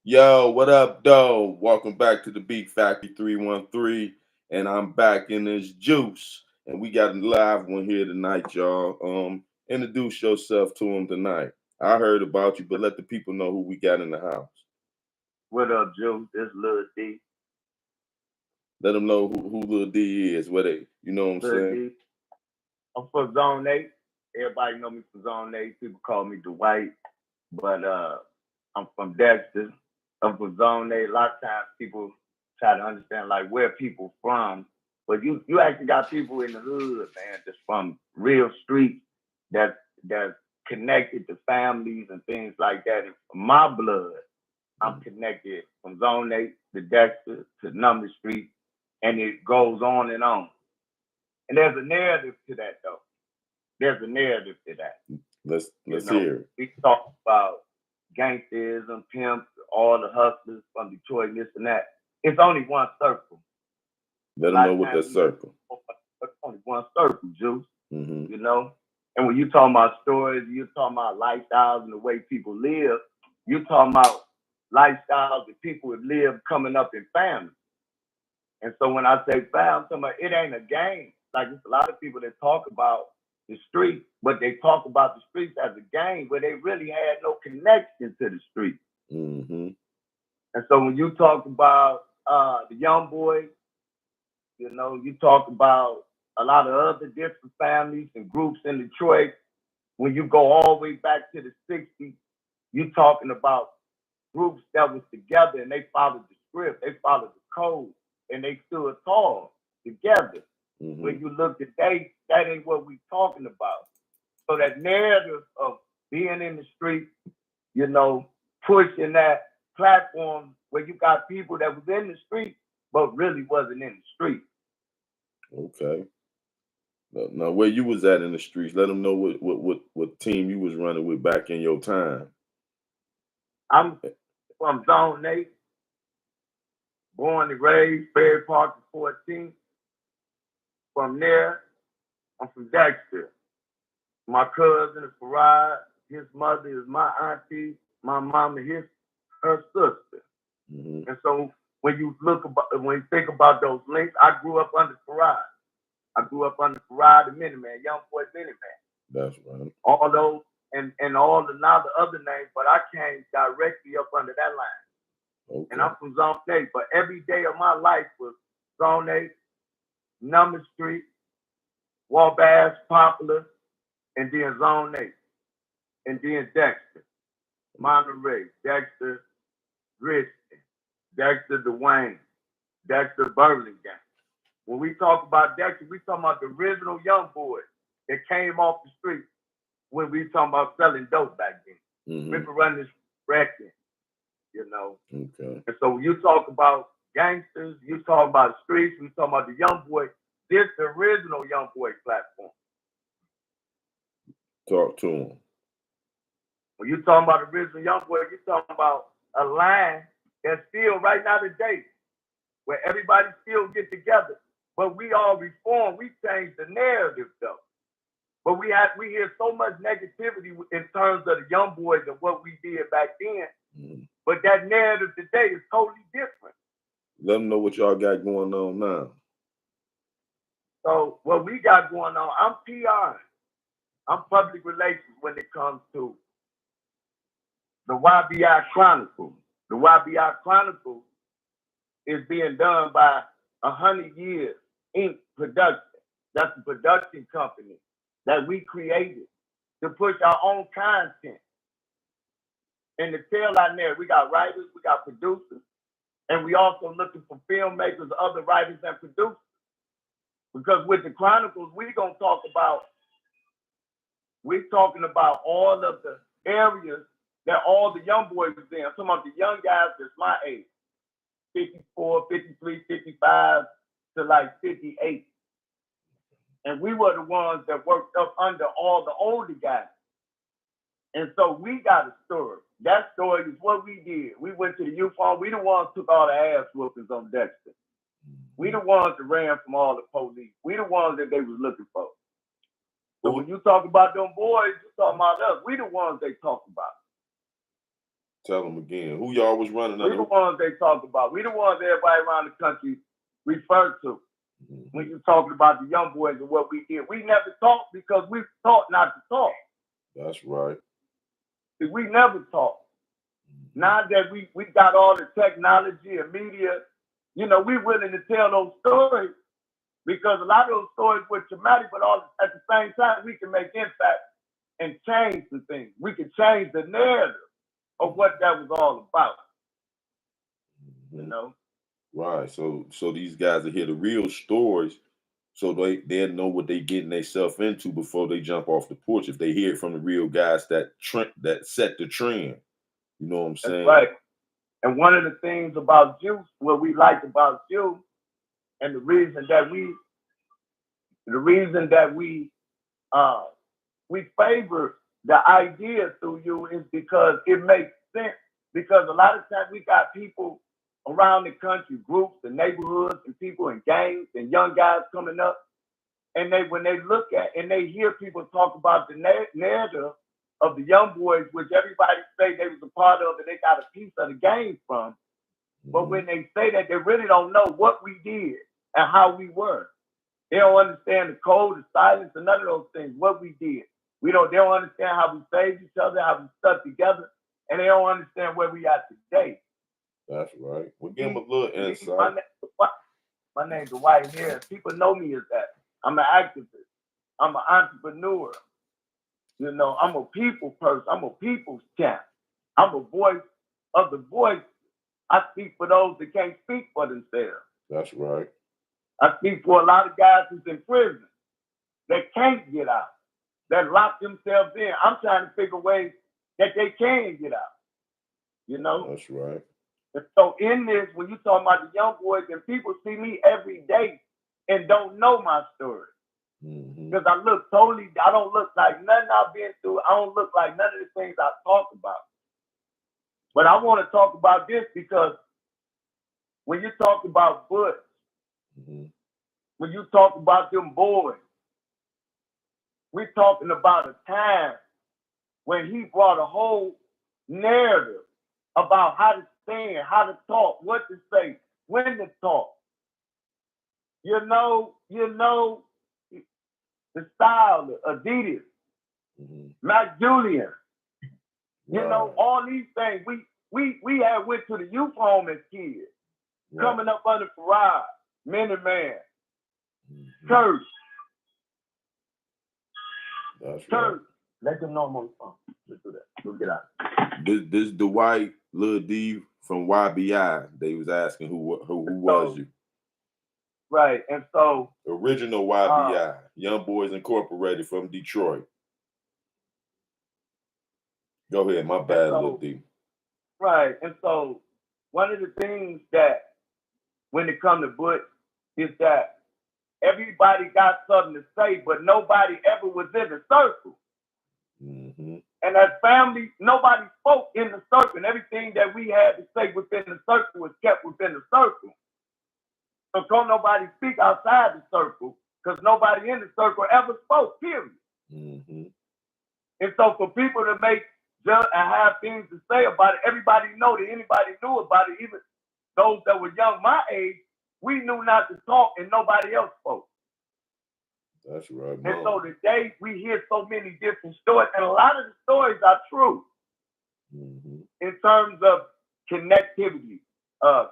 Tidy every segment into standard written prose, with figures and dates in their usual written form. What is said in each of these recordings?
Yo, what up, though? Welcome back to the Beat Factory 313. And I'm back in this juice. And we got a live one here tonight, y'all. Introduce yourself to him tonight. I heard about you, but let the people know who we got in the house. What up, Joe? This Lil D. Let them know who Lil D is. What they, you know what I'm Lil saying? D. I'm from Zone 8. Everybody know me from Zone 8. People call me Dwight. But I'm from Dexter. I'm from Zone 8. A lot of times people try to understand like where people from. But you actually got people in the hood, man, that's from real streets that's connected to families and things like that. And from my blood, I'm connected from Zone 8 to Dexter to Number Street, and it goes on and on. And there's a narrative to that, though. There's a narrative to that. Let's hear it. We talk about gangsterism, pimps, all the hustlers from Detroit, and this and that. It's only one circle. Let them know what that circle. It's only one circle, Juice. Mm-hmm. You know? And when you talking about stories, you're talking about lifestyles and the way people live, you're talking about lifestyles that people would live coming up in families. And so when I say family, I'm talking about it ain't a game. Like there's a lot of people that talk about the street, but they talk about the streets as a game where they really had no connection to the street. Mm-hmm. And so when you talk about the young boys, you know, you talk about a lot of other different families and groups in Detroit. When you go all the way back to the 60s, you're talking about groups that was together and they followed the script, they followed the code, and they stood tall together. Mm-hmm. When you look today, that ain't what we're talking about. So that narrative of being in the street, you know, pushing that platform where you got people that was in the street but really wasn't in the street. Okay. Now, where you was at in the streets, let them know what team you was running with back in your time. I'm from Zone 8, born and raised, Ferry Park 14. From there, I'm from Dexter. My cousin is Farad. His mother is my auntie. My mama is her sister. Mm-hmm. And so when you think about those links, I grew up under Farad. I grew up under Farad, the Miniman, Young Boy Miniman. That's right. All those and all the now the other names, but I came directly up under that line. Okay. And I'm from Zone 8, but every day of my life was Zone 8, Number Street, Wabash, Poplar, and then Zone 8, and then Dexter, Monterey, Dexter, Richmond, Dexter, Dwayne, Dexter, Burlingame. When we talk about Dexter, we talking about the original young boys that came off the street when we talking about selling dope back then. Mm-hmm. We could run this record, you know. Okay. And so when you talk about gangsters, you talk about streets, we talk about the young boy. This the original young boy platform. Talk to him. When you talking about the original young boy, you're talking about a line that's still right now today, where everybody still get together. But we all reform. We change the narrative though. But we hear so much negativity in terms of the young boys and what we did back then. Mm-hmm. But that narrative today is totally different. Let them know what y'all got going on now. So what we got going on, I'm PR. I'm public relations when it comes to the YBI Chronicles. The YBI Chronicles is being done by 100 Years Inc. Production. That's a production company that we created to push our own content. And the tail out there, we got writers, we got producers, and we also looking for filmmakers, other writers and producers. Because with the Chronicles, we're talking about all of the areas that all the young boys was in. I'm talking about the young guys that's my age, 54, 53, 55 to like 58. And we were the ones that worked up under all the older guys. And so we got a story. That story is what we did. We went to the youth home. We the ones took all the ass whoopings on Dexter. We the ones that ran from all the police. We the ones that they was looking for. So when you talk about them boys, you talking about us. We the ones they talk about. Tell them again. Who y'all was running We under? the ones they talk about. We the ones everybody around the country refer to. When you're talking about the young boys and what we did. We never talked because we taught not to talk. That's right. We never talked. Now that we got all the technology and media, you know, we willing to tell those stories because a lot of those stories were traumatic, but all at the same time, we can make impact and change the things. We can change the narrative of what that was all about. You know? Right. So these guys will hear the real stories, so they'll know what they getting themselves into before they jump off the porch. If they hear it from the real guys that set the trend, you know what I'm saying? That's right. And one of the things about Juice, what we like about you, and the reason that we favor the idea through you is because it makes sense. Because a lot of times we got people around the country, groups and neighborhoods and people in gangs and young guys coming up. And when they look at and they hear people talk about the narrative of the young boys, which everybody say they was a part of and they got a piece of the game from. But when they say that, they really don't know what we did and how we were. They don't understand the code, the silence, and none of those things, what we did. They don't understand how we saved each other, how we stuck together, and they don't understand where we are today. That's right. We'll give them a little insight. My name's Dwight here. People know me as that. I'm an activist. I'm an entrepreneur. You know, I'm a people person. I'm a people's champ. I'm a voice of the voice. I speak for those that can't speak for themselves. That's right. I speak for a lot of guys who's in prison that can't get out, that lock themselves in. I'm trying to figure ways that they can get out. You know? That's right. And so in this, when you talk about the young boys, and people see me every day and don't know my story. Because I don't look like nothing I've been through. I don't look like none of the things I talk about. But I want to talk about this because when you talk about Butch, when you talk about them boys, we're talking about a time when he brought a whole narrative about how to stand, how to talk, what to say, when to talk. You know, the style, Adidas, Mac Julian, you know, all these things. We had went to the youth home as kids, coming up under Farad, Minuteman, Church. That's Church. right. Let them know more fun. Let's do that. We'll get out. This Dwight, Lil D from YBI. They was asking who was you? Right, and so original YBI, Young Boys Incorporated from Detroit. Go ahead, my bad, Lil D. Right, and so one of the things that when it comes to Butch is that everybody got something to say, but nobody ever was in the circle. And as family, nobody spoke in the circle. And everything that we had to say within the circle was kept within the circle. So don't nobody speak outside the circle because nobody in the circle ever spoke, period. And so for people to make and have things to say about it, everybody know that anybody knew about it, even those that were young my age, we knew not to talk and nobody else spoke. That's right, man. And so today we hear so many different stories, and a lot of the stories are true in terms of connectivity,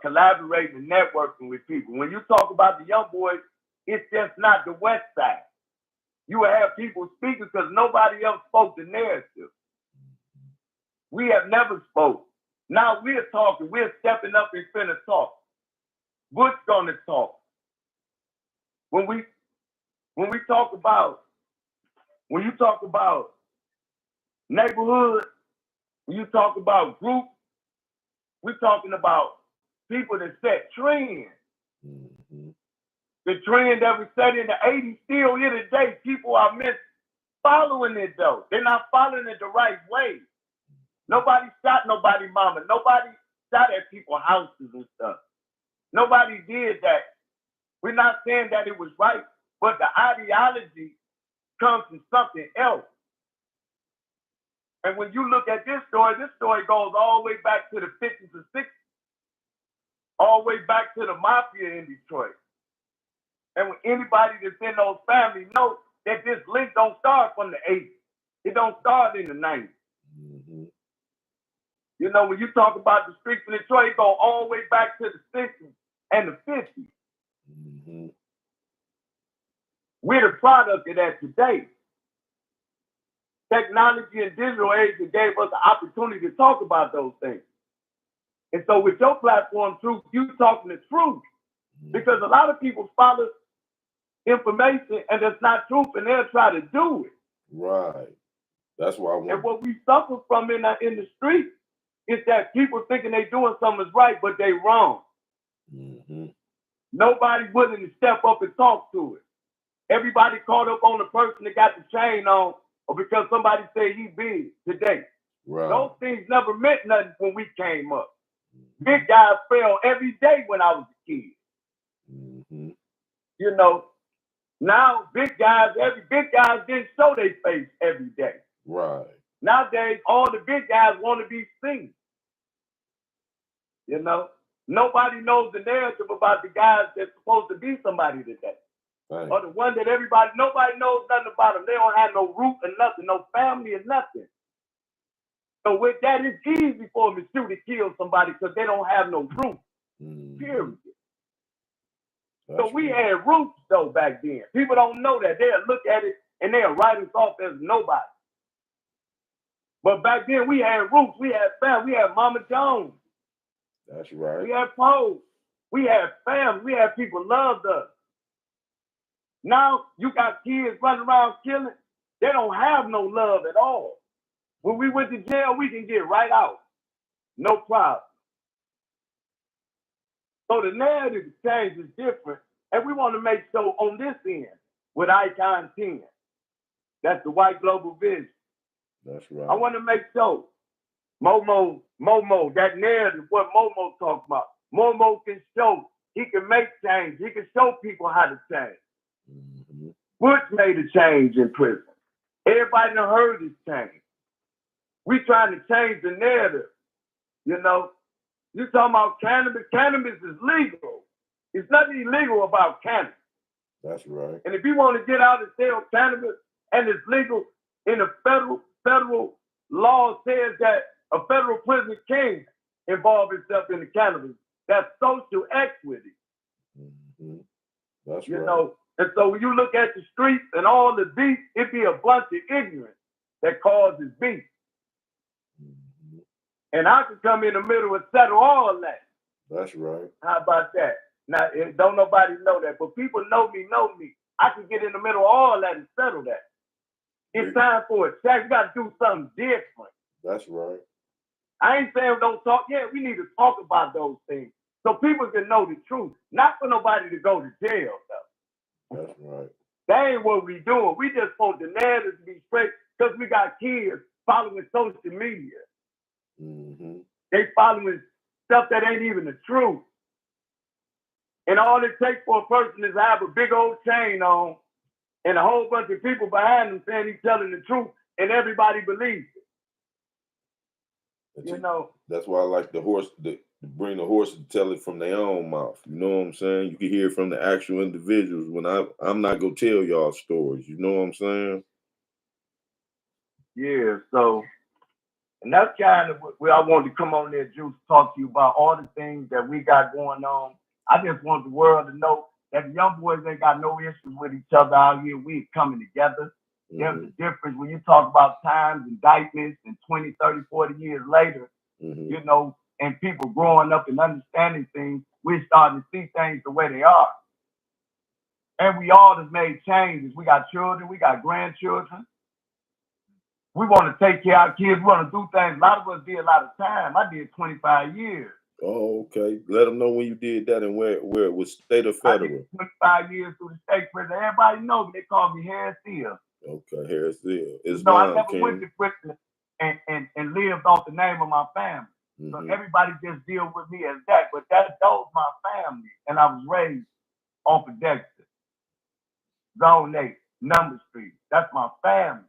collaborating and networking with people. When you talk about the young boys, it's just not the West Side. You will have people speaking because nobody else spoke the narrative. We have never spoke. Now we're talking. We're stepping up and finna talk. Butch gonna talk. When you talk about neighborhood, when you talk about groups, we're talking about people that set trends. The trend that was set in the 80s still here today. People are following it though. They're not following it the right way. Nobody shot nobody mama. Nobody shot at people's houses and stuff. Nobody did that. We're not saying that it was right, but the ideology comes from something else. And when you look at this story goes all the way back to the 50s and 60s, all the way back to the mafia in Detroit. And when anybody that's in those families knows that this link don't start from the 80s. It don't start in the 90s. Mm-hmm. You know, when you talk about the streets of Detroit, it go all the way back to the 60s and the 50s. Mm-hmm. We're the product of that today. Technology and digital age gave us the opportunity to talk about those things. And so with your platform, Truth, you talking the truth. Because a lot of people follow information and it's not truth and they'll try to do it. Right. That's why I want. And what we suffer from in the street is that people thinking they doing something is right, but they wrong. Mm-hmm. Nobody's willing to step up and talk to it. Everybody caught up on the person that got the chain on, or because somebody said he big today. Right. Those things never meant nothing when we came up. Big guys fell every day when I was a kid. Mm-hmm. You know, now big guys didn't show their face every day. Right. Nowadays, all the big guys want to be seen. You know, nobody knows the narrative about the guys that's supposed to be somebody today. Right. Or the one that nobody knows nothing about them. They don't have no root or nothing, no family or nothing. So with that, it's easy for them to shoot and kill somebody because they don't have no root. Mm-hmm. Period. That's so we right. had roots though back then. People don't know that. They'll look at it and they'll write us off as nobody. But back then we had roots. We had family. We had Mama Jones. That's right. We had Poe. We had family. We had people loved us. Now you got kids running around killing. They don't have no love at all. When we went to jail, we can get right out. No problem. So the narrative change is different. And we want to make sure on this end with Icon 10, that's the white global vision. That's right. I want to make sure Momo, that narrative, what Momo talks about. Momo can show, he can make change. He can show people how to change. Mm-hmm. Bush made a change in prison. Everybody done heard this change. We trying to change the narrative. You know, you talking about cannabis. Cannabis is legal. There's nothing illegal about cannabis. That's right. And if you want to get out and sell cannabis and it's legal in the federal law says that a federal prison can involve itself in the cannabis. That's social equity. Mm-hmm. That's you right. know, and so when you look at the streets and all the beef, it be a bunch of ignorance that causes beef. Mm-hmm. And I can come in the middle and settle all that. That's right. How about that? Now, don't nobody know that, but people know me. I can get in the middle of all that and settle that. It's time for a check. We got to do something different. That's right. I ain't saying don't talk. Yeah, we need to talk about those things so people can know the truth. Not for nobody to go to jail, though. That's right. That ain't what we doing. We just want the narrative to be straight because we got kids following social media. Mm-hmm. They following stuff that ain't even the truth. And all it takes for a person is to have a big old chain on and a whole bunch of people behind him saying he's telling the truth and everybody believes it. You know. That's why I like the horse, to bring the horse to tell it from their own mouth. You know what I'm saying? You can hear it from the actual individuals when I'm not going to tell y'all stories. You know what I'm saying? Yeah, so, and that's kind of where I wanted to come on there, Juice, talk to you about all the things that we got going on. I just want the world to know that the young boys ain't got no issues with each other out here. We coming together. Mm-hmm. There's a difference when you talk about times, indictments, and 20, 30, 40 years later, mm-hmm. you know, and people growing up and understanding things, we're starting to see things the way they are. And we all have made changes. We got children, we got grandchildren. We want to take care of our kids. We want to do things. A lot of us did a lot of time. I did 25 years. Oh, okay. Let them know when you did that and where it was state or federal. I did 25 years through the state prison. Everybody knows me. They call me Harris Hill. Okay, Harris Hill. No, I never went to prison and lived off the name of my family. Mm-hmm. So everybody just deal with me as that. But that was my family. And I was raised off of Dexter. Zone 8, Number Street. That's my family.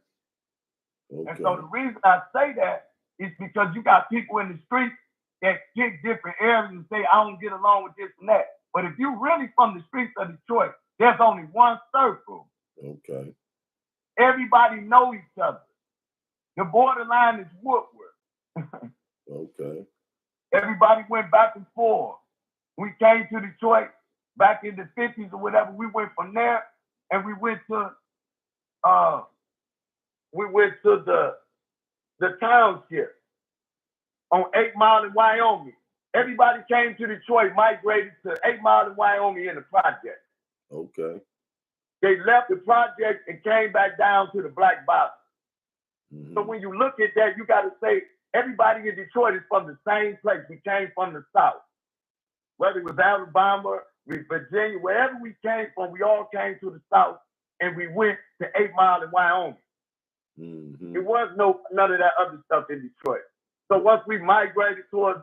Okay. And so the reason I say that is because you got people in the streets that pick different areas and say, I don't get along with this and that. But if you really from the streets of Detroit, there's only one circle. Okay. Everybody know each other. The borderline is Woodward. Okay. Everybody went back and forth. We came to Detroit back in the 50s or whatever. We went from there and we went to the township on 8 Mile in Wyoming. Everybody came to Detroit, migrated to 8 Mile in Wyoming in the project. Okay. They left the project and came back down to the Black Bottom. Mm-hmm. So when you look at that, you got to say everybody in Detroit is from the same place. We came from the South. Whether it was Alabama, Virginia, wherever we came from, we all came to the South and we went to 8 Mile in Wyoming. Mm-hmm. There was none of that other stuff in Detroit. So once we migrated towards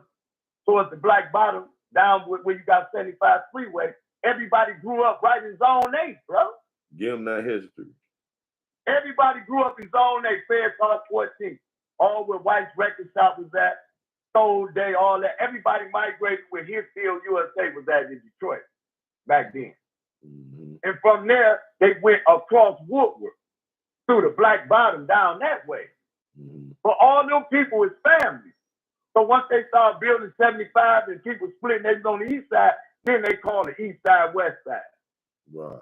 the Black Bottom, down where you got 75 Freeway, everybody grew up right in Zone 8, bro. Give them that history. Everybody grew up in Zone 8, Fair Park 14, all where White's Record Shop was at, Soul Day, all that. Everybody migrated where Hillfield USA was at in Detroit back then. Mm-hmm. And from there, they went across Woodward through the Black Bottom down that way. Mm-hmm. But all them people is family. So once they started building 75 and people splitting, they was on the east side, then they call it east side, west side. Right.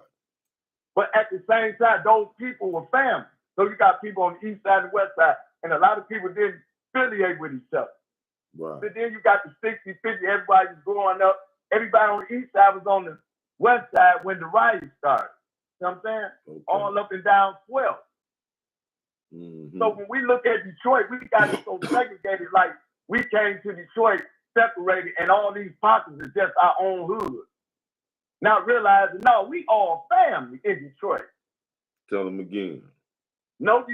But at the same time, those people were family. So you got people on the east side and west side, and a lot of people didn't affiliate with each other. Right. But then you got the 60, 50, everybody was growing up. Everybody on the east side was on the west side when the riots started. You know what I'm saying? Okay. All up and down 12. Mm-hmm. So when we look at Detroit, we got it so segregated, like we came to Detroit separated, and all these pockets is just our own hood. Not realizing, no, we all family in Detroit. Tell them again. No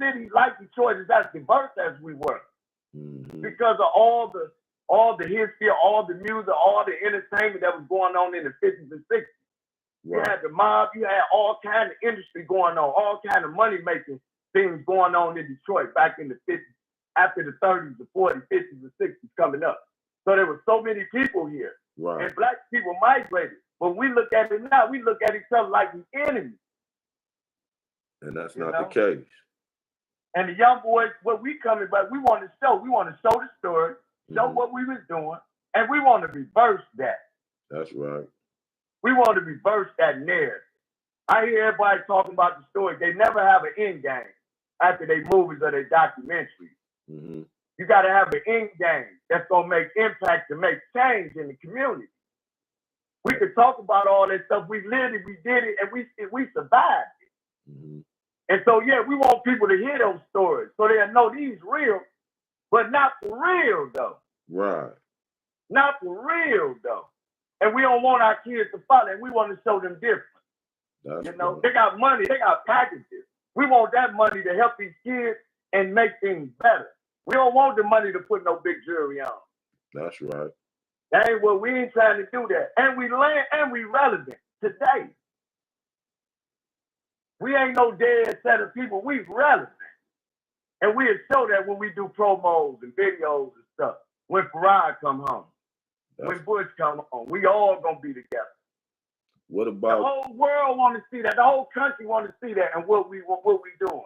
city like Detroit is as diverse as we were. Mm-hmm. Because of all the history, all the music, all the entertainment that was going on in the 50s and 60s. Right. You had the mob, you had all kind of industry going on, all kind of money-making things going on in Detroit back in the 50s, after the 30s, the 40s, 50s, and 60s coming up. So there were so many people here. Right. And black people migrated. But we look at it now, we look at each other like the enemy. And that's not the case. And the young boys, what we coming back, we want to show the story, show what we was doing, and we want to reverse that. That's right. We want to reverse that narrative. I hear everybody talking about the story. They never have an end game after they movies or their documentaries. Mm-hmm. You got to have an end game that's going to make impact and make change in the community. We could talk about all that stuff. We lived it, we did it, and we survived it. Mm-hmm. And so, yeah, we want people to hear those stories so they'll know these real, but not for real, though. Right. Not for real, though. And we don't want our kids to follow, and we want to show them different. That's you know, right. They got money, they got packages. We want that money to help these kids and make things better. We don't want the money to put no big jewelry on. That's right. That ain't what we ain't trying to do that. And we land and we relevant today. We ain't no dead set of people. We relevant. And we'll show that when we do promos and videos and stuff. When Farad come home. When Bush come home. We all gonna be together. What about the whole world want to see that? The whole country want to see that and what we doing.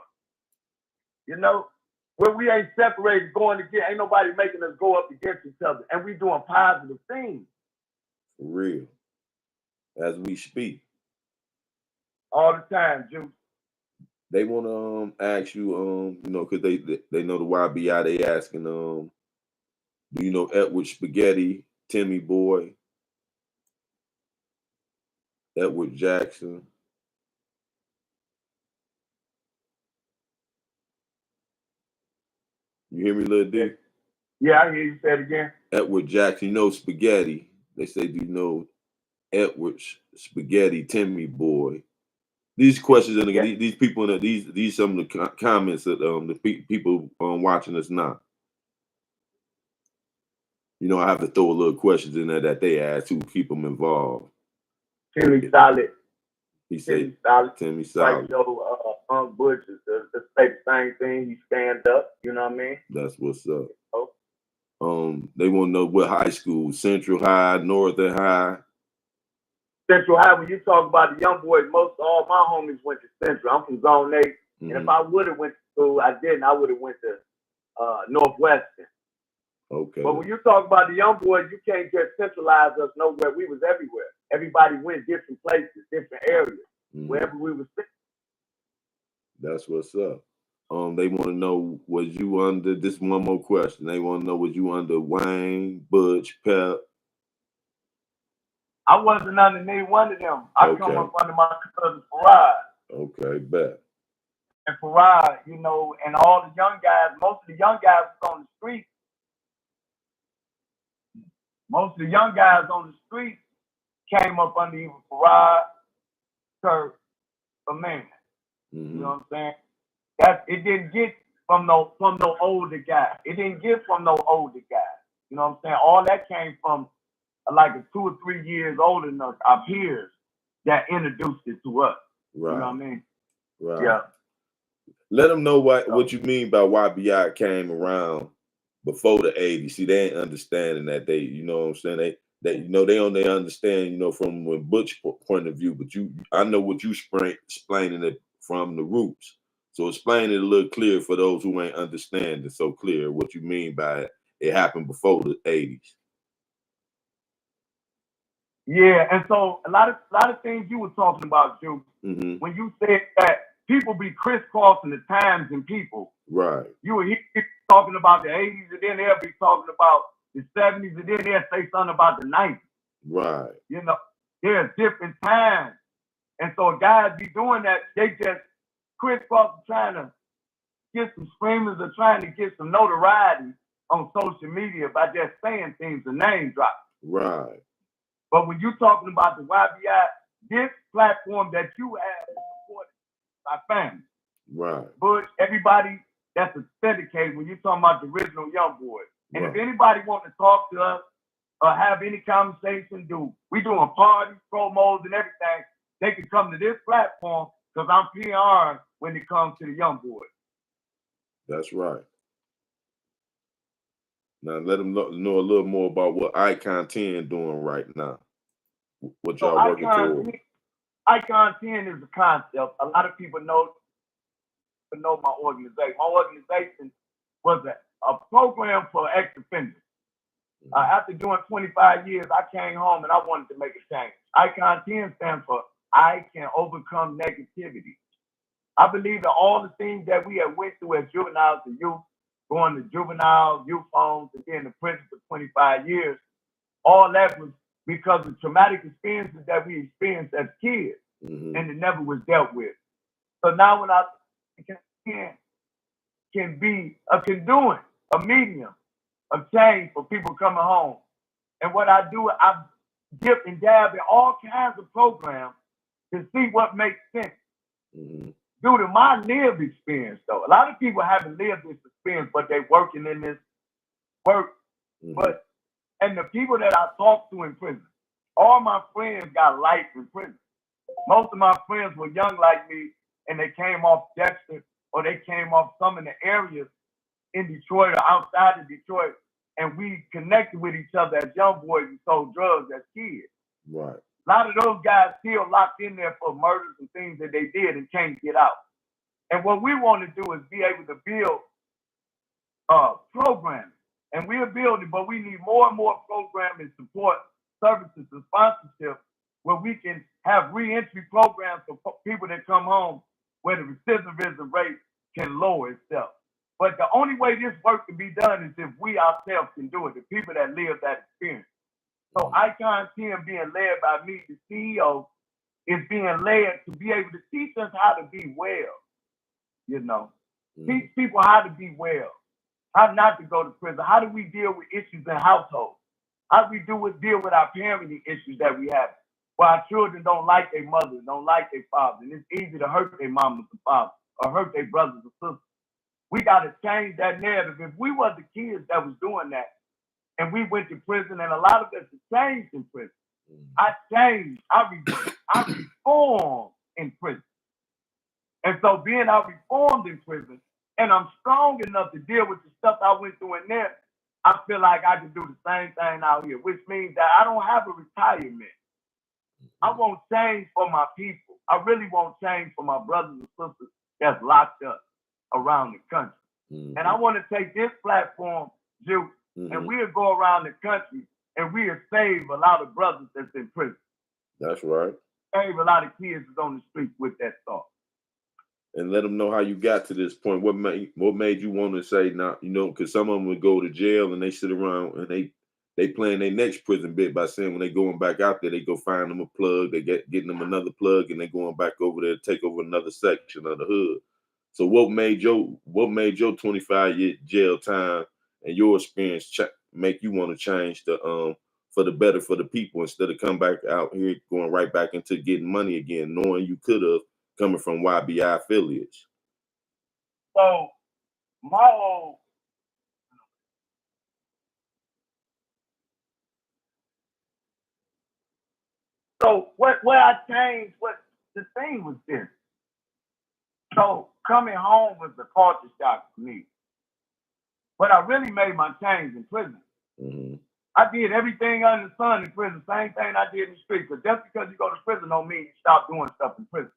You know? Where we ain't separated going against, ain't nobody making us go up against each other. And we doing positive things. For real. As we speak. All the time, Juice. They want to ask you, you know, because they know the YBI, they asking, do you know Edward Spaghetti, Timmy Boy, Edward Jackson? You hear me, Lil D? Yeah, I hear you say it again. Edward Jackson, you know Spaghetti. They say, do you know Edward Spaghetti, Timmy Boy? These questions and these people in these some of the comments that the people watching us now. You know, I have to throw a little questions in there that they ask to keep them involved. Timmy Solid. He said Solid. Timmy Solid. Right, so, Butch is the same thing. He stand up. You know what I mean? That's what's up. Oh. They want to know what high school, Central High, Northern High. Central High, when you talk about the young boys, most all my homies went to Central. I'm from Zone 8. And if I would have went to school, I didn't. I would have went to Northwestern. Okay. But when you talk about the young boys, you can't just centralize us nowhere. We was everywhere. Everybody went different places, different areas, wherever we was sitting. That's what's up. They want to know, was you under, this one more question. They want to know, was you under Wayne, Butch, Pep? I wasn't under neither one of them. I come up under my cousin Farad. Okay, bet. And Farad, you know, and all the young guys, most of the young guys was on the street. Most of the young guys on the street came up under even Farad, Kurt, Amanda. You know what I'm saying? It didn't get from no older guy. It didn't get from no older guy. You know what I'm saying? All that came from like 2 or 3 years older than us, our peers, that introduced it to us. Right. You know what I mean? Right. Yeah. Let them know what you mean by YBI came around before the 80s. See, they ain't understanding that. They, you know what I'm saying? They only understand, you know, from a Butch point of view, but I know what you explaining it from the roots. So explain it a little clear for those who ain't understanding so clear what you mean by it happened before the 80s. Yeah, and so a lot of things you were talking about, Juke, when you said that people be crisscrossing the times and people. Right. You were talking about the 80s, and then they'll be talking about the 70s, and then they'll say something about the 90s. Right. You know, there's different times. And so guys be doing that, they just crisscross trying to get some screamers or trying to get some notoriety on social media by just saying things and name drop. Right. But when you're talking about the YBI, this platform that you have is supported by family. Right. Butch, everybody that's authenticated when you're talking about the original young boys. And if anybody wants to talk to us or have any conversation, we doing parties, promos, and everything, they can come to this platform because I'm PR when it comes to the young boys. That's right. Now let them know a little more about what Icon 10 doing right now. What y'all working toward? Icon 10 is a concept. A lot of people know my organization. My organization was a program for ex-offenders. After doing 25 years, I came home and I wanted to make a change. Icon 10 stands for I Can Overcome Negativity. I believe that all the things that we have went through as juveniles and youth, going to juvenile, youth homes, and being in prison for 25 years, all that was because of traumatic experiences that we experienced as kids, and it never was dealt with. So now when I can be a conduit, a medium of change for people coming home. And what I do, I dip and dab in all kinds of programs to see what makes sense. Due to my lived experience, though, a lot of people haven't lived this experience, but they're working in this work. And the people that I talk to in prison, all my friends got life in prison. Most of my friends were young like me, and they came off Dexter, or they came off some of the areas in Detroit or outside of Detroit, and we connected with each other as young boys and sold drugs as kids. Right. A lot of those guys still locked in there for murders and things that they did and can't get out. And what we want to do is be able to build programming. And we're building, but we need more and more programming support services and sponsorship where we can have re-entry programs for people that come home where the recidivism rate can lower itself. But the only way this work can be done is if we ourselves can do it, the people that live that experience. So Icon 10 being led by me, the CEO, is being led to be able to teach us how to be well, you know. Teach people how to be well, how not to go to prison. How do we deal with issues in households? How do we deal with our parenting issues that we have? Where our children don't like their mothers, don't like their fathers, and it's easy to hurt their mamas and fathers or hurt their brothers and sisters. We got to change that narrative. If we were the kids that was doing that, and we went to prison, and a lot of us have changed in prison. I changed. I reformed in prison. And so being out reformed in prison, and I'm strong enough to deal with the stuff I went through in there, I feel like I can do the same thing out here, which means that I don't have a retirement. I won't change for my people. I really won't change for my brothers and sisters that's locked up around the country. And I want to take this platform, Juke, and we'll go around the country and we'll save a lot of brothers that's in prison. That's right. Save a lot of kids that's on the street with that thought. And let them know how you got to this point. What made you want to say now? You know, because some of them would go to jail and they sit around and they plan their next prison bit by saying when they going back out there, they go find them a plug, they getting them another plug, and they going back over there to take over another section of the hood. So what made your 25-year jail time and your experience make you want to change the for the better for the people instead of come back out here going right back into getting money again, knowing you could have coming from YBI affiliates? So my whole where I changed, what the thing was this. So coming home was the culture shock for me. But I really made my change in prison. I did everything under the sun in prison, same thing I did in the street. But just because you go to prison don't mean you stop doing stuff in prison.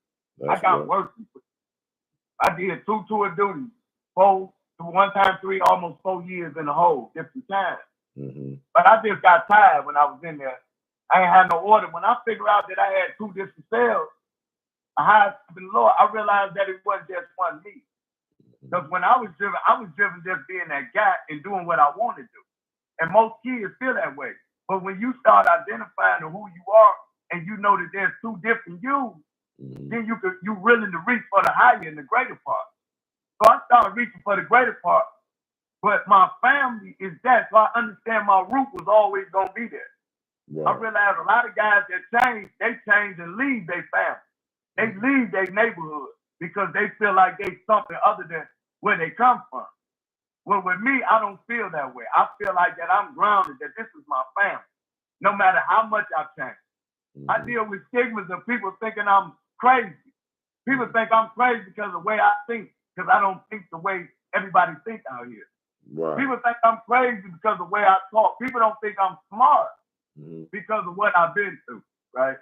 I got worse in prison. I did 2 tour duties, 1 time 3, almost 4 years in the hole, different times. But I just got tired when I was in there. I ain't had no order. When I figured out that I had 2 different cells, a high in the Lord, I realized that it wasn't just one me. Because when I was driven just being that guy and doing what I wanted to do. And most kids feel that way. But when you start identifying who you are and you know that there's 2 different yous, then you're willing to reach for the higher and the greater part. So I started reaching for the greater part. But my family is that, so I understand my root was always going to be there. Right. I realized a lot of guys that change, they change and leave their family. They leave their neighborhood because they feel like they something other than where they come from. Well, with me, I don't feel that way. I feel like that I'm grounded, that this is my family, no matter how much I've changed. I deal with stigmas of people thinking I'm crazy. People think I'm crazy because of the way I think, because I don't think the way everybody thinks out here. Right. People think I'm crazy because of the way I talk. People don't think I'm smart because of what I've been through, right?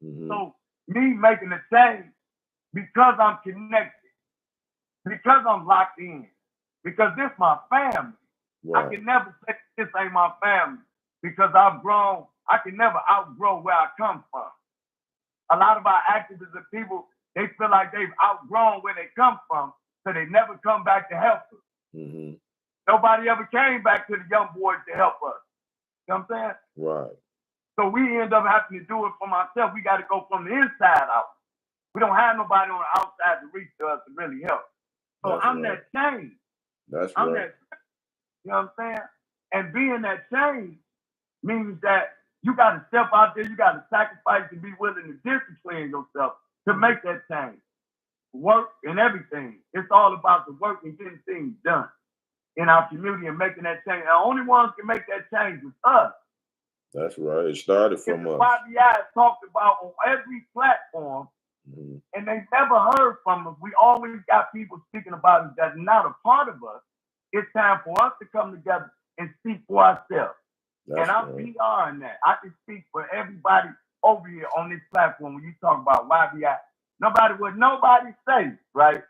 So me making a change because I'm connected, because I'm locked in, because this is my family. Right. I can never say this ain't my family because I've grown. I can never outgrow where I come from. A lot of our activism people, they feel like they've outgrown where they come from, so they never come back to help us. Nobody ever came back to the young boys to help us. You know what I'm saying? Right. So we end up having to do it for ourselves. We got to go from the inside out. We don't have nobody on the outside to reach to us to really help. So that's I'm right. That change. That's I'm right. That, you know what I'm saying? And being that change means that you got to step out there. You got to sacrifice and be willing to discipline yourself to make that change. Work and everything. It's all about the work and getting things done in our community and making that change. The only ones can make that change is us. That's right. It started from us. YBI is talked about on every platform, and they never heard from us. We always got people speaking about it that's not a part of us. It's time for us to come together and speak for ourselves. That's and I'm right. PRing that. I can speak for everybody over here on this platform when you talk about YBI. Nobody say, right?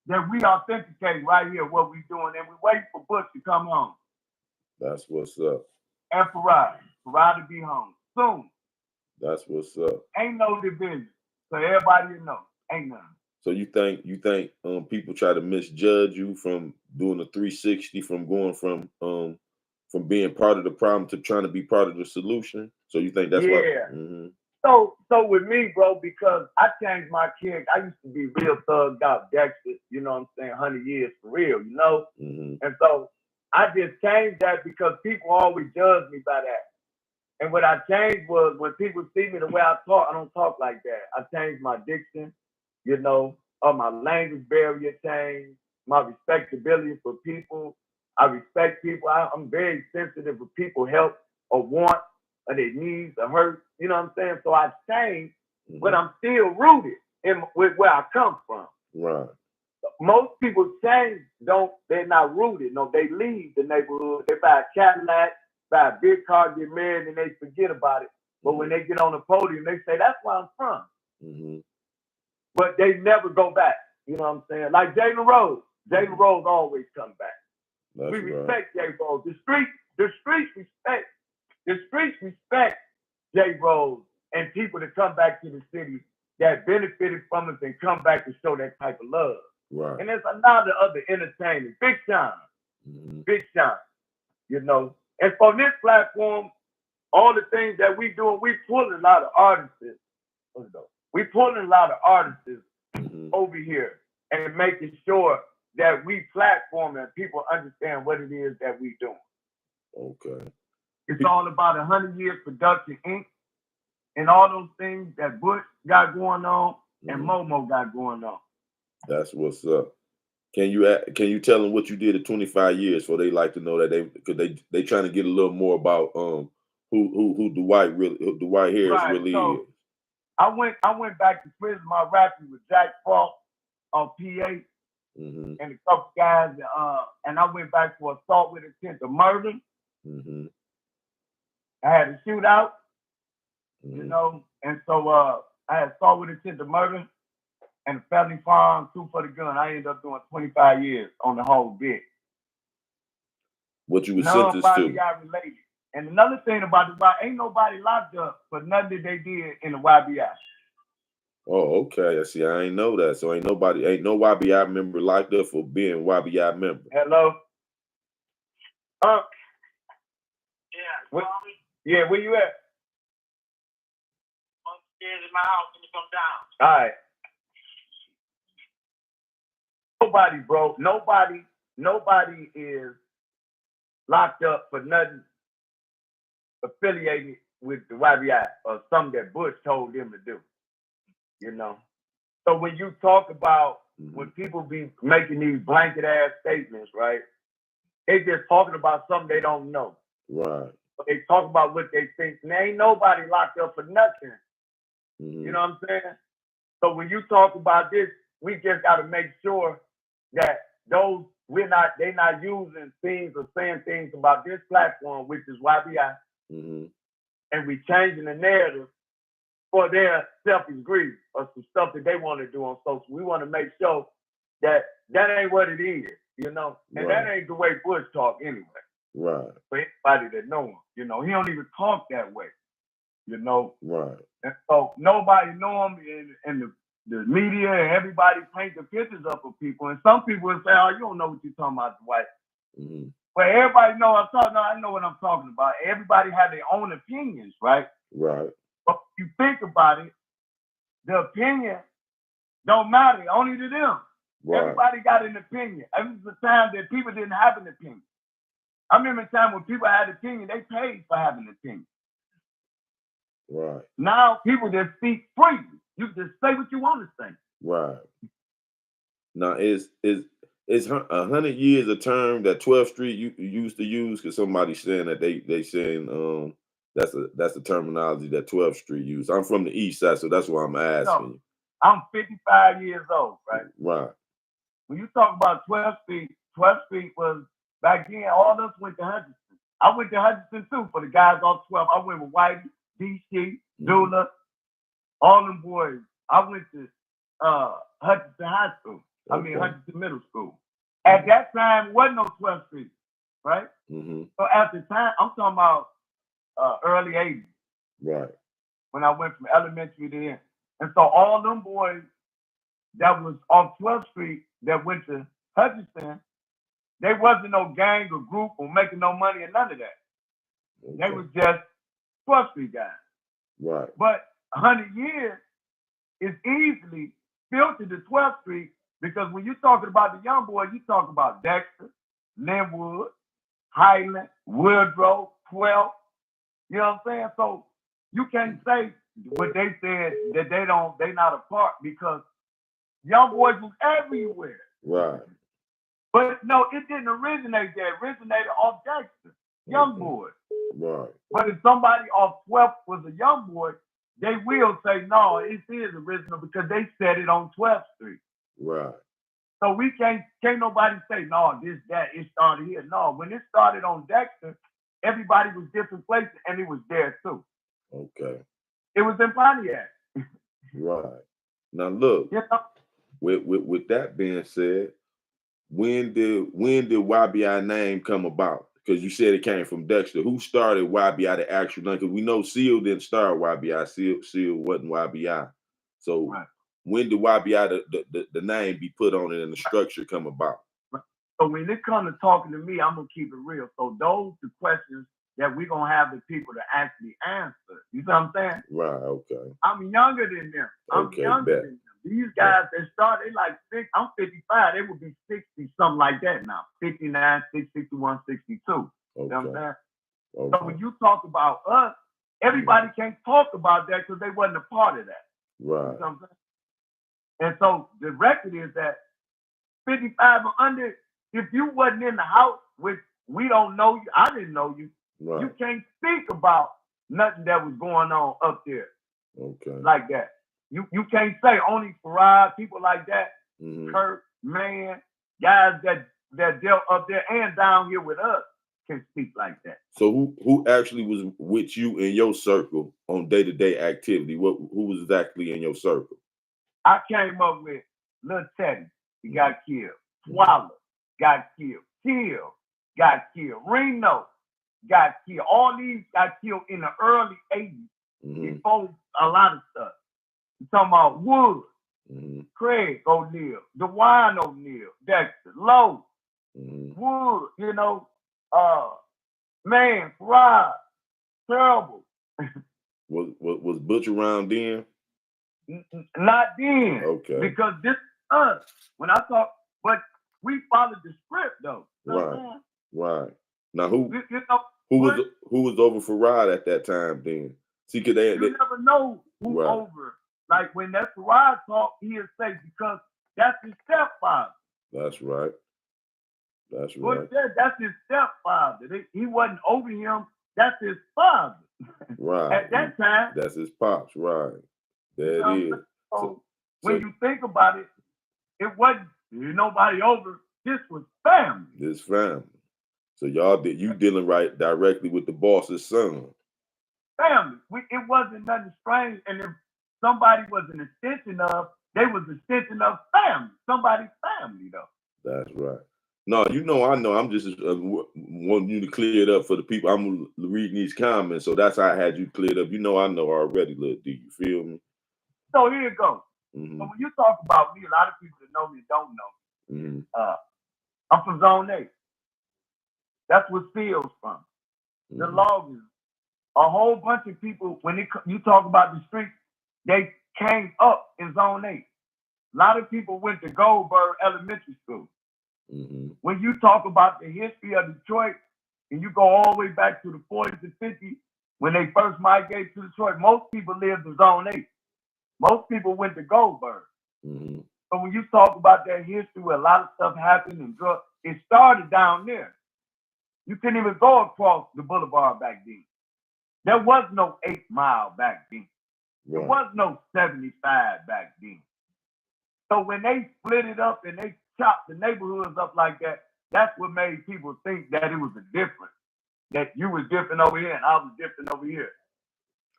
That we authenticate right here what we doing, and we wait for Bush to come home. That's what's up. And Farad to be home soon. That's what's up. Ain't no division, so everybody know. Ain't none. So you think people try to misjudge you from doing a 360, from going from being part of the problem to trying to be part of the solution? So you think that's why? Yeah. So with me, bro, because I changed my character. I used to be real thugged out, Dexter, you know what I'm saying, 100 years for real, you know? And so I just changed that because people always judge me by that. And what I changed was when people see me the way I talk, I don't talk like that. I changed my diction, you know, my language barrier changed, my respectability for people. I respect people. I'm very sensitive for people help or want or their needs or hurt. You know what I'm saying? So I changed, but I'm still rooted with where I come from. Right. Most people change, they're not rooted. No, they leave the neighborhood. They buy a Cadillac, buy a big car, get married, and they forget about it. But when they get on the podium, they say, that's where I'm from. Mm-hmm. But they never go back. You know what I'm saying? Like Jalen Rose. Jalen Rose always come back. That's we right. respect Jay Rose. The streets respect Jay Rose and people that come back to the city that benefited from us and come back to show that type of love. Right. And there's a lot of other entertainers. Big Sean. Mm-hmm. Big Sean. You know. And for this platform, all the things that we do, we pulling a lot of artists. We pulling a lot of artists over here and making sure that we platform and people understand what it is that we doing. Okay. It's all about 100 Years Production Inc. and all those things that Bush got going on and Momo got going on. That's what's up. Can you tell them what you did at 25 years so they like to know that they trying to get a little more about who Dwight Harris really is. I went back to prison. My rapping with Jack Frost on PA and a couple guys, and I went back for assault with intent to murder. I had a shootout, you know, and so I had assault with intent to murder and a felony firearm, 2 for the gun. I ended up doing 25 years on the whole bit. What you was sentenced to? Got related. And another thing about the YBI, ain't nobody locked up for nothing that they did in the YBI. Oh, okay. I see. I ain't know that. So ain't no YBI member locked up for being YBI member. Hello. Yeah. Where you at? Upstairs in my house when you come down. All right. Nobody, bro. Nobody is locked up for nothing affiliated with the YBI or something that Bush told them to do. You know? So when you talk about when people be making these blanket ass statements, right? They just talking about something they don't know. Right. But they talk about what they think. And there ain't nobody locked up for nothing. You know what I'm saying? So when you talk about this, we just got to make sure that they're not using things or saying things about this platform, which is YBI, and we changing the narrative for their selfish greed or some stuff that they want to do on social. We want to make sure that ain't what it is, you know, and that ain't the way Bush talk anyway. Right. For anybody that know him, you know, he don't even talk that way, you know. Right. And so nobody know him in the media and everybody paint the pictures up of people. And some people will say, oh, you don't know what you're talking about, Dwight. But everybody know I know what I'm talking about. Everybody have their own opinions, right? Right. But if you think about it, the opinion don't matter, only to them. Right. Everybody got an opinion. It was a time that people didn't have an opinion. I remember a time when people had an opinion, they paid for having an opinion. Right. Now people just speak freely. You just say what you want to say. Right. Now is 100 years a term that 12th Street you used to use? Because somebody's saying that they saying that's the terminology that 12th Street used. I'm from the East Side, so that's why I'm asking you. I'm 55 years old, right? Right. When you talk about 12th Street was back then. All of us went to Hutchinson. I went to Hutchinson too for the guys off 12. I went with Whitey, DC, Dula, all them boys. I went to Hutchinson High School. Hutchinson Middle School. At that time, wasn't no 12th Street, right? So at the time, I'm talking about early 80s. Right. When I went from elementary to then. And so all them boys that was off 12th Street that went to Hutchinson, they wasn't no gang or group or making no money or none of that. Okay. They was just 12th Street guys. Right. But 100 years is easily filtered to 12th Street because when you're talking about the young boys, you talk about Dexter, Linwood, Highland, Woodrow, 12th. You know what I'm saying? So you can't say what they said that they not a part because young boys was everywhere. Right. But no, it didn't originate there. It originated off Gangster, young boy. Right. But if somebody off 12th was a young boy, they will say, no, it is original because they said it on 12th Street. Right. So we can't nobody say, no, this, that, it started here. No, when it started on Dexter, everybody was different places and it was there too. Okay. It was in Pontiac. Right. Now look, You know? with that being said, when did YBI name come about? Because you said it came from Dexter. Who started YBI, the actual name? Because we know Seal didn't start YBI. Seal wasn't YBI. So Right. when did YBI, the name be put on it and the structure come about? Right. So when it comes to talking to me, I'm going to keep it real. So those are the questions that we're going to have the people to actually answer. You know what I'm saying? Right, okay. I'm younger than them. I'm younger than them. These guys that started, like, I'm 55. They would be 60, something like that now. 59, 60, 61, 62. Okay. You know what I'm saying? Okay. So when you talk about us, everybody can't talk about that because they wasn't a part of that. Right. You know what I'm saying? And so the record is that 55 or under, if you wasn't in the house, which we don't know you, I didn't know you, right, you can't speak about nothing that was going on up there. Okay. Like that. You can't say only Farad, people like that, Kurt, man, guys that dealt up there and down here with us can speak like that. So who actually was with you in your circle on day-to-day activity? Who was exactly in your circle? I came up with Lil Teddy, he got killed. Swallow got killed. Kill got killed. Reno got killed. All these got killed in the early 80s before a lot of stuff. You're talking about Wood, Craig O'Neal, DeWine O'Neal, Dexter, Lowe, Wood, you know, man, Farad, Terrible. Was Butch around then? Not then. Okay. Because this is us. When I talk, but we followed the script though. Right. Right. Now who was over Farad at that time then? See, could they never know who over. Like when that Farad talk, he'll say because that's his stepfather. That's right. That's right. That's his stepfather. He wasn't over him. That's his father. Right. At that time. That's his pops. Right. There it is. So when you think about it, it wasn't nobody over. This was family. This family. So you dealing right directly with the boss's son. Family. It wasn't nothing strange. And if somebody was an extension of, they was an extension of family. Somebody's family though. That's right. No, I know. I'm just wanting you to clear it up for the people. I'm reading these comments, so that's how I had you cleared up. I know already, Lil D. You feel me? So here it goes. So when you talk about me, a lot of people that know me don't know. I'm from Zone 8. That's where Seal's from. The loggers. A whole bunch of people, when you talk about the streets, they came up in Zone 8. A lot of people went to Goldberg Elementary School. When you talk about the history of Detroit, and you go all the way back to the 40s and 50s, when they first migrated to Detroit, most people lived in Zone 8. Most people went to Goldberg. So when you talk about that history where a lot of stuff happened and drugs, it started down there. You couldn't even go across the boulevard back then. There was no 8 Mile back then. There was no 75 back then. So when they split it up and they chopped the neighborhoods up like that, that's what made people think that it was a difference. That you was different over here and I was different over here.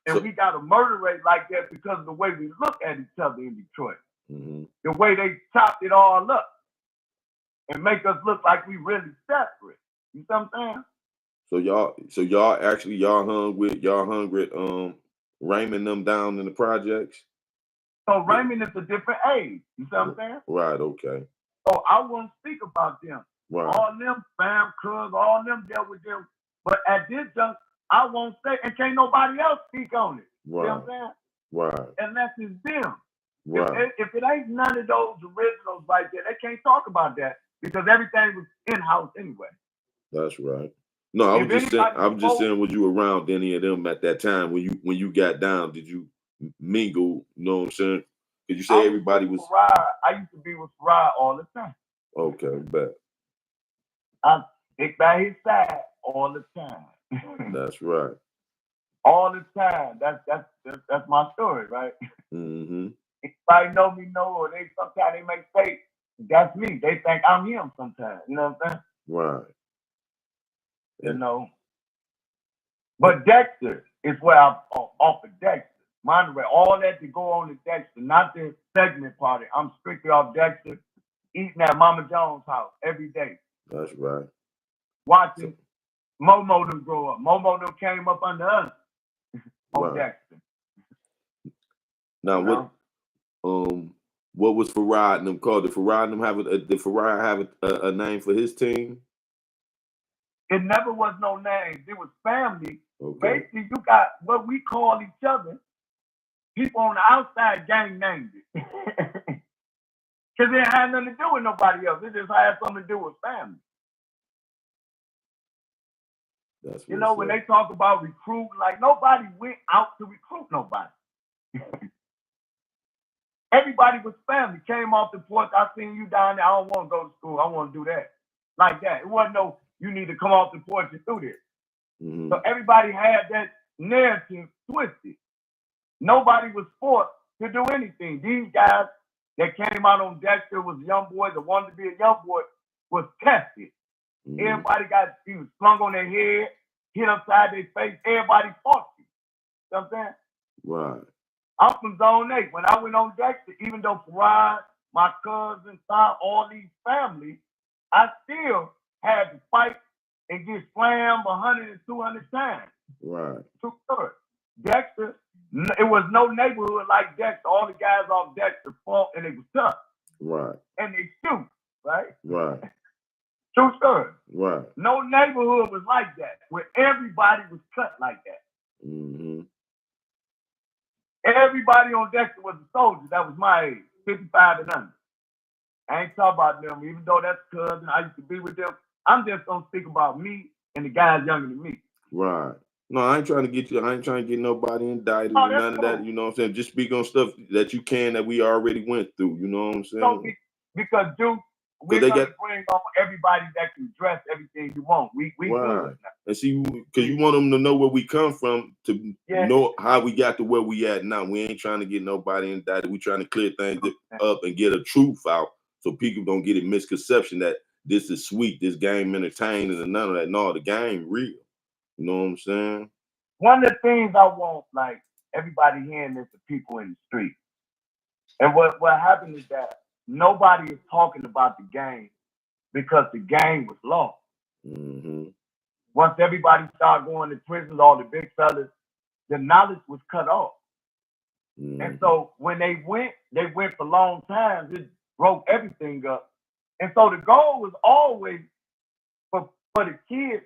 And we got a murder rate like that because of the way we look at each other in Detroit. The way they chopped it all up and make us look like we really separate. You know what I'm saying? So y'all hung with Raymond them down in the projects? So Raymond is a different age. You know what I'm saying? Right, okay. So I won't speak about them. Right. All them fam cuz, all them dealt with them. But at this juncture, I won't say, and can't nobody else speak on it. Right. You know what I'm saying? Right. Unless it's them. Right. If it ain't none of those originals like that, they can't talk about that because everything was in-house anyway. That's right. No, I'm just saying, was you around any of them at that time when you got down? Did you mingle? You know what I'm saying? Did you say everybody was? I used to be with Farad all the time. Okay, bet. I stick by his side all the time. That's right. all the time. That's my story, right? Mm-hmm. Anybody know me, or they sometimes they make fake. That's me. They think I'm him sometimes. You know what I'm saying? Right. You know. But Dexter is where I'm off of Dexter. Mind the way, all that to go on to Dexter, not the segment party. I'm strictly off Dexter, eating at Mama Jones' house every day. That's right. Watching Momo them grow up. Momo them came up under us on Dexter. Now what was Farad and them called? Did Farad have a name for his team? It never was no names. It was family. Okay. Basically, you got what we call each other. People on the outside gang named it. Because it had nothing to do with nobody else. It just had something to do with family. You know, when they talk about recruiting, like nobody went out to recruit nobody. Everybody was family. Came off the porch. I seen you down there. I don't want to go to school. I want to do that. Like that. It wasn't no, you need to come off the porch and do this. Mm-hmm. So everybody had that narrative twisted. Nobody was forced to do anything. These guys that came out on Dexter was young boys that wanted to be a young boy was tested. Mm-hmm. Everybody he was slung on their head, hit upside their face. Everybody fought you. You know what I'm saying? Right. I'm from Zone 8. When I went on Dexter, even though Farad, my cousin, all these families, I still had to fight and get slammed 100 and 200 times. Right. True story. Dexter, it was no neighborhood like Dexter. All the guys off Dexter fought and it was tough. Right. And they shoot, right? Right. True story. Right. No neighborhood was like that, where everybody was cut like that. Mm-hmm. Everybody on Dexter was a soldier. That was my age, 55 and under. I ain't talking about them, even though that's cousin. I used to be with them. I'm just gonna speak about me and the guys younger than me. Right. No, I ain't trying to get nobody indicted or none of that. You know what I'm saying? Just speak on stuff that you can that we already went through. You know what I'm saying? So because Duke, we're gonna bring on everybody that can dress everything you want. We right. And see, because you want them to know where we come from to know how we got to where we at now. We ain't trying to get nobody indicted. We trying to clear things up and get a truth out so people don't get a misconception that this is sweet, this game entertaining and none of that. No, the game real. You know what I'm saying? One of the things I want, like everybody hearing this, the people in the street. And what happened is that nobody is talking about the game because the game was lost. Mm-hmm. Once everybody started going to prisons, all the big fellas, the knowledge was cut off. Mm-hmm. And so when they went for long times. It broke everything up. And so the goal was always for the kids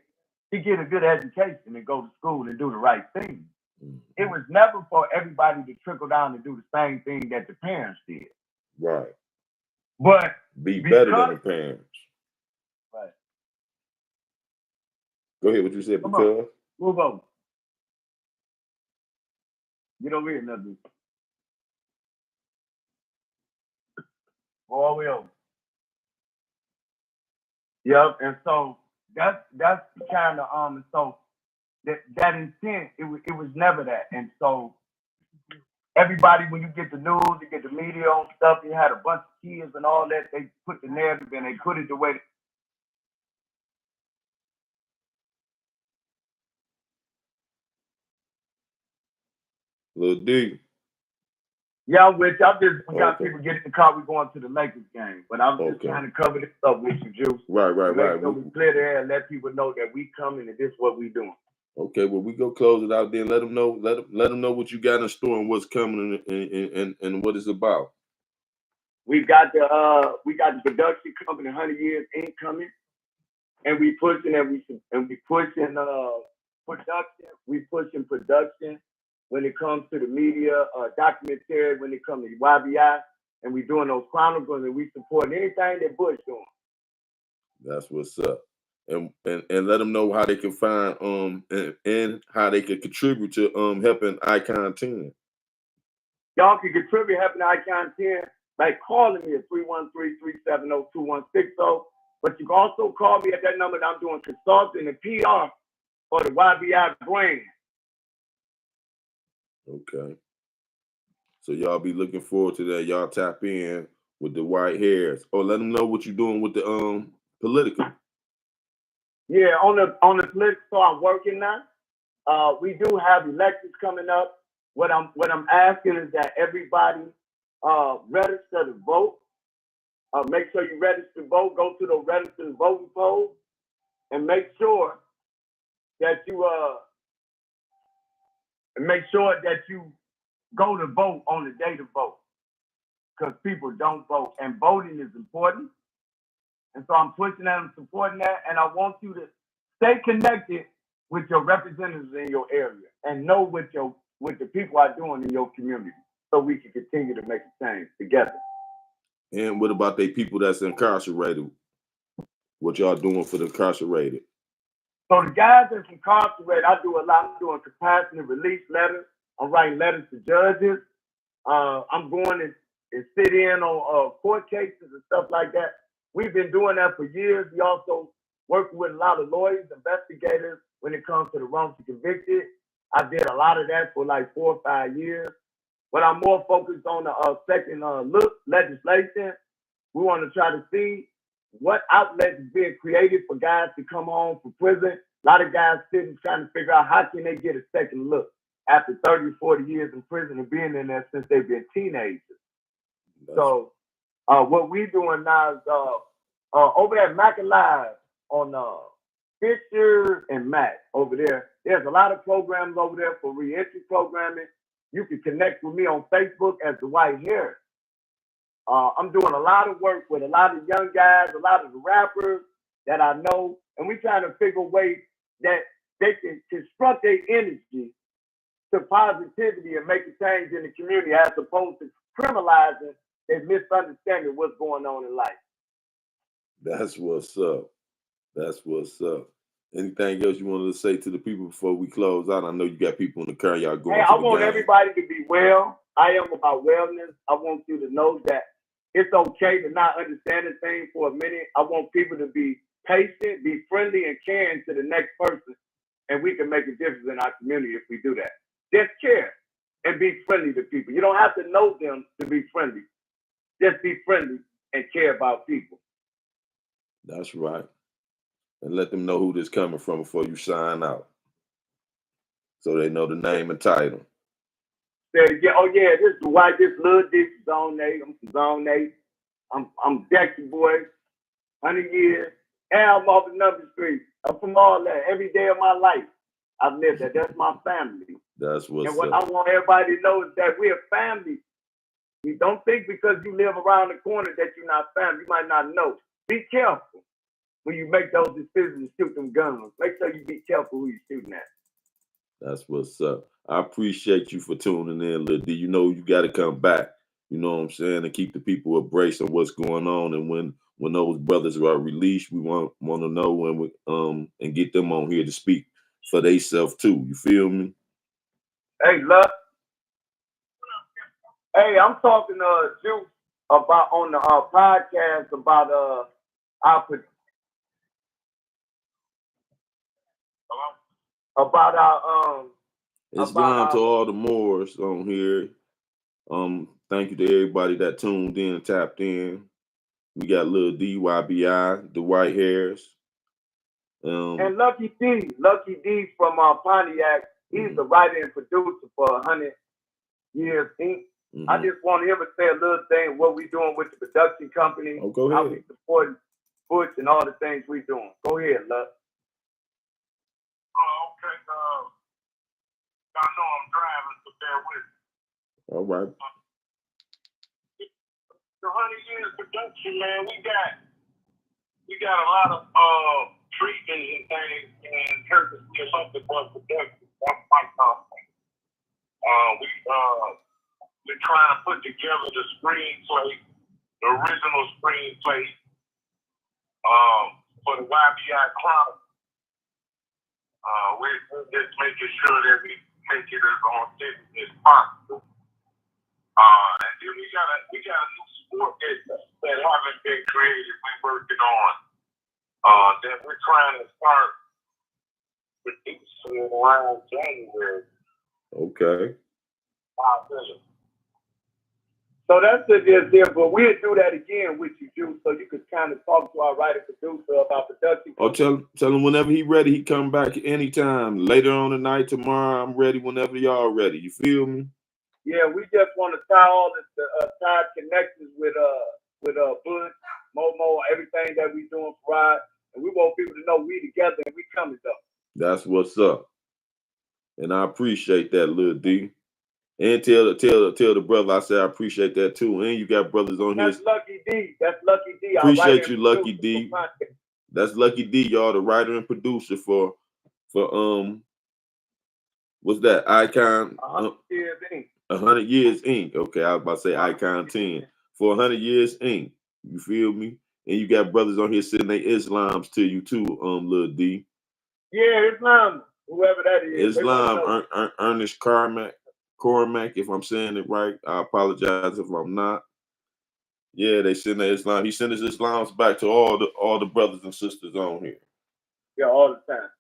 to get a good education and go to school and do the right thing. Mm-hmm. It was never for everybody to trickle down and do the same thing that the parents did. Right. But be better than the parents. Right. Go ahead, what you said, because. Move over. Get over here, nothing. Go all the way over. Yep, and so that's kind of and so that intent, it was never that. And so everybody, when you get the news, you get the media on stuff, you had a bunch of kids and all that, they put the narrative and they put it the way. Lil D. Yeah, I'm with you. We got people getting in the car, we going to the Lakers game. But I'm just trying to cover this up with you, Juice. Right. So we clear the air and let people know that we coming and this is what we doing. Okay, well, we go close it out there and let them know what you got in store and what's coming and what it's about. We got the production company, 100 Years Inc. coming, and we pushing production. We pushing production when it comes to the media, documentary when it comes to YBI, and we doing those chronicles and we supporting anything that Bush doing. That's what's up. And let them know how they can find and how they can contribute to helping Icon 10. Y'all can contribute helping Icon 10 by calling me at 313-370-2160. But you can also call me at that number that I'm doing consulting and PR for the YBI brand. Okay. So y'all be looking forward to that. Y'all tap in with the white hairs. Or let them know what you're doing with the political. Yeah, on the political, I'm working now. We do have elections coming up. What I'm asking is that everybody register to vote. Make sure you register to vote. Go to the registered voting polls and make sure that you go to vote on the day to vote, because people don't vote, and voting is important. And so I'm pushing that and supporting that, and I want you to stay connected with your representatives in your area and know what the people are doing in your community, so we can continue to make a change together. And what about the people that's incarcerated? What y'all doing for the incarcerated? So the guys that's incarcerated, I do a lot. I'm doing compassionate release letters. I'm writing letters to judges. I'm going and sit in on court cases and stuff like that. We've been doing that for years. We also work with a lot of lawyers, investigators when it comes to the wrongfully convicted. I did a lot of that for like 4 or 5 years. But I'm more focused on the second look legislation. We want to try to see what outlets is being created for guys to come home from prison. A lot of guys sitting trying to figure out how can they get a second look after 30, 40 years in prison and being in there since they've been teenagers. So what we're doing now is over at Mac and Live on Fisher and Mac over there. There's a lot of programs over there for reentry programming. You can connect with me on Facebook as Dwight here. I'm doing a lot of work with a lot of young guys, a lot of the rappers that I know, and we're trying to figure ways that they can construct their energy to positivity and make a change in the community, as opposed to criminalizing and misunderstanding what's going on in life. That's what's up. That's what's up. Anything else you wanted to say to the people before we close out? I know you got people in the car. Y'all going. Hey, I want everybody to be well. I am about wellness. I want you to know that it's okay to not understand a thing for a minute. I want people to be patient, be friendly, and caring to the next person, and we can make a difference in our community if we do that. Just care and be friendly to people. You don't have to know them to be friendly. Just be friendly and care about people. That's right. And let them know who this coming from before you sign out, so they know the name and title. Yeah, oh yeah, this is Dwight, this little Dick Zone 8. I'm from Zone 8. I'm Dexter boy, 100 years. And I'm off the number street. I'm from all that. Every day of my life, I've lived that. That's my family. That's what's and what up. I want everybody to know is that we're family. You don't think because you live around the corner that you're not family. You might not know. Be careful when you make those decisions to shoot them guns. Make sure you be careful who you're shooting at. That's what's up. I appreciate you for tuning in, Lil D. You know you got to come back. You know what I'm saying, and keep the people abreast of what's going on. And when those brothers are released, we want to know when we and get them on here to speak for themselves too. You feel me? Hey, love. Hey, I'm talking to Juice about on the podcast about our about our It's gone to all the Moors on here. Thank you to everybody that tuned in and tapped in. We got Lil D, YBI, the White Hairs. And Lucky D from Pontiac. He's the writer and producer for 100 Years Inc. I just want him to say a little thing, what we doing with the production company, how we supporting Butch and all the things we doing. Go ahead, Luck. Oh, okay. I know I'm driving, so bear with me. All right. The 100 Years production, man, we got a lot of treatments and things and courtesy of something but production. That's my company. We're trying to put together the screenplay, the original screenplay for the YBI chronicles. We're just making sure that we make it as authentic as possible. And then we got a new sport that haven't been created. We're working on that we're trying to start producing around January. Okay. So that's the deal, but we'll do that again with you, Juice, so you could kind of talk to our writer producer about production. Or tell him whenever he ready, he come back anytime. Later on tonight, tomorrow, I'm ready whenever y'all ready. You feel me? Yeah, we just want to tie all the tie connections with Bud, Momo, everything that we doing for Ride, and we want people to know we together and we coming though. That's what's up, and I appreciate that, Lil D. And tell the brother I said I appreciate that too. And you got brothers on That's here. Lucky D. That's Lucky D. Appreciate you, Lucky D. That's Lucky D, y'all, the writer and producer for what's that? Icon 100 Years Inc. 100 Years Inc. Okay, I was about to say Icon 10 for 100 Years Inc. You feel me? And you got brothers on here sitting their Islams to you too, Lil D. Yeah, Islam, whoever that is. Islam, Ernest Cormac, if I'm saying it right. I apologize if I'm not. Yeah, they send their Islam. He sent his Islams back to all the brothers and sisters on here. Yeah, all the time.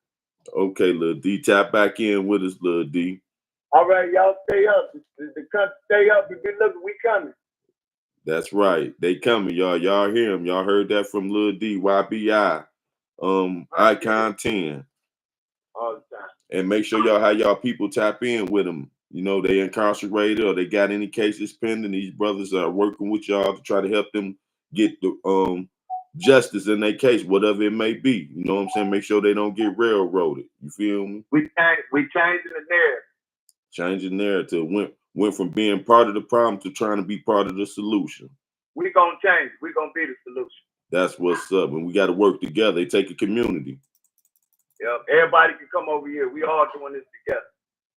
Okay, Lil D, tap back in with us, Lil D. All right, y'all stay up. The country stay up. You be looking, we coming. That's right. They coming, y'all. Y'all hear him. Y'all heard that from Lil D, YBI, Icon 10. All the time. And make sure y'all have y'all people tap in with them. You know, they incarcerated or they got any cases pending. These brothers are working with y'all to try to help them get the justice in their case, whatever it may be. You know what I'm saying? Make sure they don't get railroaded. You feel me? We changing the narrative. Changing narrative. Went from being part of the problem to trying to be part of the solution. We gonna change. We gonna be the solution. That's what's up. And we got to work together. It take a community. Yep. Everybody can come over here. We all doing this together.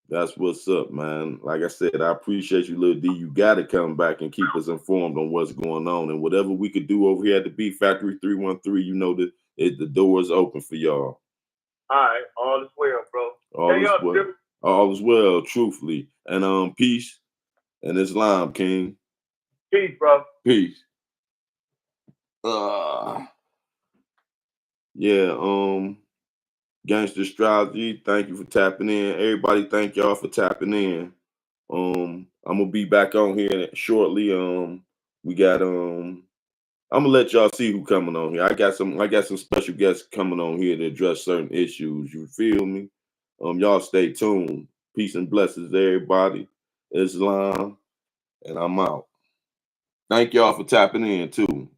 That's what's up, man. Like I said, I appreciate you, Lil D. You got to come back and keep us informed on what's going on. And whatever we could do over here at the Beat Factory 313, you know that the door is open for y'all. All right. All is well, bro. All is well, truthfully. And peace and Islam, King. Peace, bro. Peace. Gangster Strategy, thank you for tapping in. Everybody, thank y'all for tapping in. I'm gonna be back on here shortly. We got I'm gonna let y'all see who coming on here. I got some special guests coming on here to address certain issues. You feel me? Y'all stay tuned. Peace and blessings, everybody. Islam, and I'm out. Thank y'all for tapping in too.